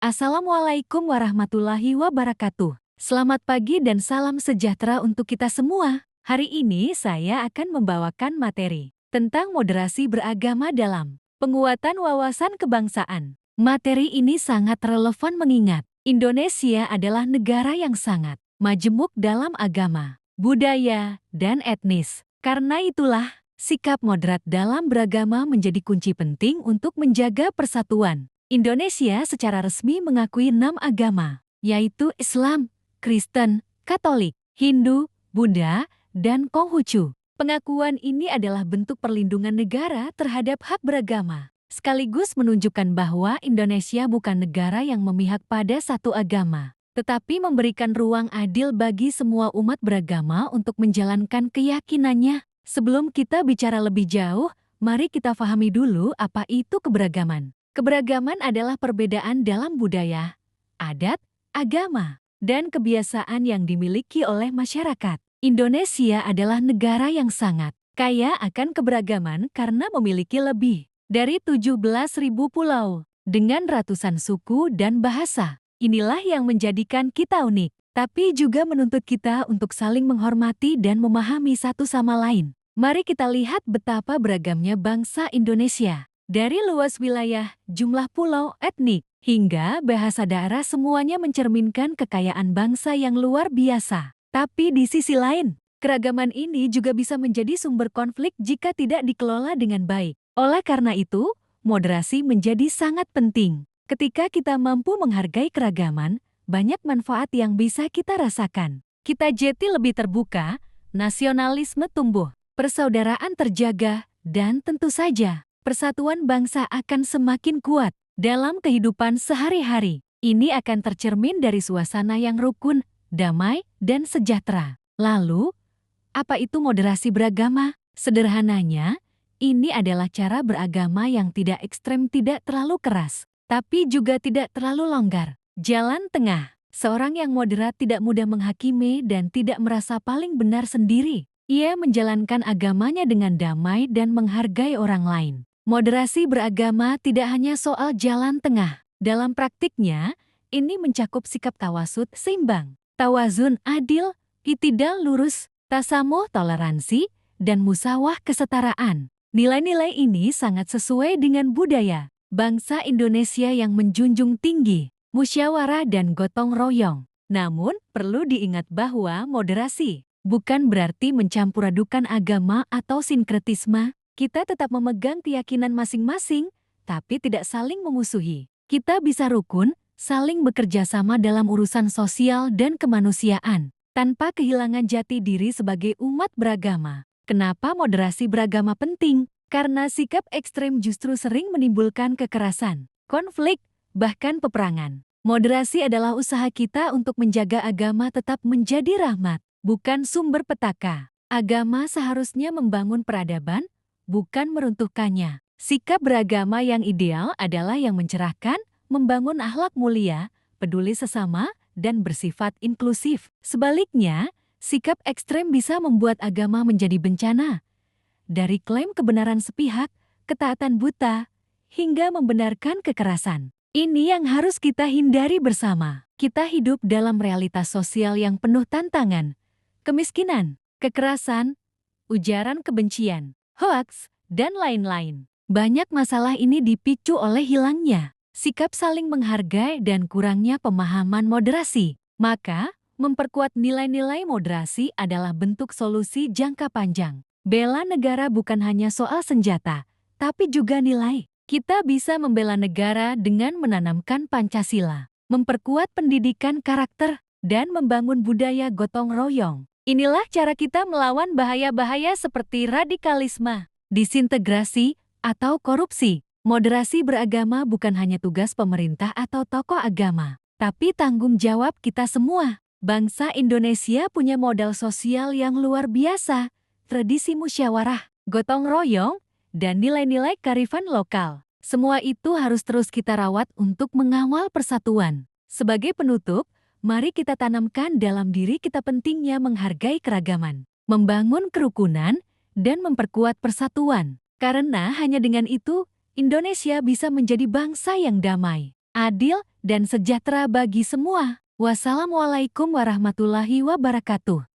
Assalamualaikum warahmatullahi wabarakatuh. Selamat pagi dan salam sejahtera untuk kita semua. Hari ini saya akan membawakan materi tentang moderasi beragama dalam penguatan wawasan kebangsaan. Materi ini sangat relevan mengingat Indonesia adalah negara yang sangat majemuk dalam agama, budaya, dan etnis. Karena itulah, sikap moderat dalam beragama menjadi kunci penting untuk menjaga persatuan. Indonesia secara resmi mengakui 6 agama, yaitu Islam, Kristen, Katolik, Hindu, Buddha, dan Konghucu. Pengakuan ini adalah bentuk perlindungan negara terhadap hak beragama, sekaligus menunjukkan bahwa Indonesia bukan negara yang memihak pada satu agama, tetapi memberikan ruang adil bagi semua umat beragama untuk menjalankan keyakinannya. Sebelum kita bicara lebih jauh, mari kita pahami dulu apa itu keberagaman. Keberagaman adalah perbedaan dalam budaya, adat, agama, dan kebiasaan yang dimiliki oleh masyarakat. Indonesia adalah negara yang sangat kaya akan keberagaman karena memiliki lebih dari 17.000 pulau dengan ratusan suku dan bahasa. Inilah yang menjadikan kita unik, tapi juga menuntut kita untuk saling menghormati dan memahami satu sama lain. Mari kita lihat betapa beragamnya bangsa Indonesia. Dari luas wilayah, jumlah pulau, etnik, hingga bahasa daerah semuanya mencerminkan kekayaan bangsa yang luar biasa. Tapi di sisi lain, keragaman ini juga bisa menjadi sumber konflik jika tidak dikelola dengan baik. Oleh karena itu, moderasi menjadi sangat penting. Ketika kita mampu menghargai keragaman, banyak manfaat yang bisa kita rasakan. Kita jadi lebih terbuka, nasionalisme tumbuh, persaudaraan terjaga, dan tentu saja, persatuan bangsa akan semakin kuat dalam kehidupan sehari-hari. Ini akan tercermin dari suasana yang rukun, damai, dan sejahtera. Lalu, apa itu moderasi beragama? Sederhananya, ini adalah cara beragama yang tidak ekstrem, tidak terlalu keras, tapi juga tidak terlalu longgar. Jalan tengah. Seorang yang moderat tidak mudah menghakimi dan tidak merasa paling benar sendiri. Ia menjalankan agamanya dengan damai dan menghargai orang lain. Moderasi beragama tidak hanya soal jalan tengah. Dalam praktiknya, ini mencakup sikap tawasud seimbang, tawazun adil, itidal lurus, tasamuh toleransi, dan musawah kesetaraan. Nilai-nilai ini sangat sesuai dengan budaya bangsa Indonesia yang menjunjung tinggi musyawarah dan gotong royong. Namun, perlu diingat bahwa moderasi bukan berarti mencampur-adukan agama atau sinkretisme. Kita tetap memegang keyakinan masing-masing, tapi tidak saling memusuhi. Kita bisa rukun, saling bekerja sama dalam urusan sosial dan kemanusiaan, tanpa kehilangan jati diri sebagai umat beragama. Kenapa moderasi beragama penting? Karena sikap ekstrem justru sering menimbulkan kekerasan, konflik, bahkan peperangan. Moderasi adalah usaha kita untuk menjaga agama tetap menjadi rahmat, bukan sumber petaka. Agama seharusnya membangun peradaban, bukan meruntuhkannya. Sikap beragama yang ideal adalah yang mencerahkan, membangun akhlak mulia, peduli sesama, dan bersifat inklusif. Sebaliknya, sikap ekstrem bisa membuat agama menjadi bencana. Dari klaim kebenaran sepihak, ketaatan buta, hingga membenarkan kekerasan. Ini yang harus kita hindari bersama. Kita hidup dalam realitas sosial yang penuh tantangan, kemiskinan, kekerasan, ujaran kebencian, hoaks, dan lain-lain. Banyak masalah ini dipicu oleh hilangnya sikap saling menghargai dan kurangnya pemahaman moderasi. Maka, memperkuat nilai-nilai moderasi adalah bentuk solusi jangka panjang. Bela negara bukan hanya soal senjata, tapi juga nilai. Kita bisa membela negara dengan menanamkan Pancasila, memperkuat pendidikan karakter, dan membangun budaya gotong royong. Inilah cara kita melawan bahaya-bahaya seperti radikalisme, disintegrasi, atau korupsi. Moderasi beragama bukan hanya tugas pemerintah atau tokoh agama, tapi tanggung jawab kita semua. Bangsa Indonesia punya modal sosial yang luar biasa, tradisi musyawarah, gotong royong, dan nilai-nilai kearifan lokal. Semua itu harus terus kita rawat untuk mengawal persatuan. Sebagai penutup, mari kita tanamkan dalam diri kita pentingnya menghargai keragaman, membangun kerukunan, dan memperkuat persatuan. Karena hanya dengan itu, Indonesia bisa menjadi bangsa yang damai, adil, dan sejahtera bagi semua. Wassalamualaikum warahmatullahi wabarakatuh.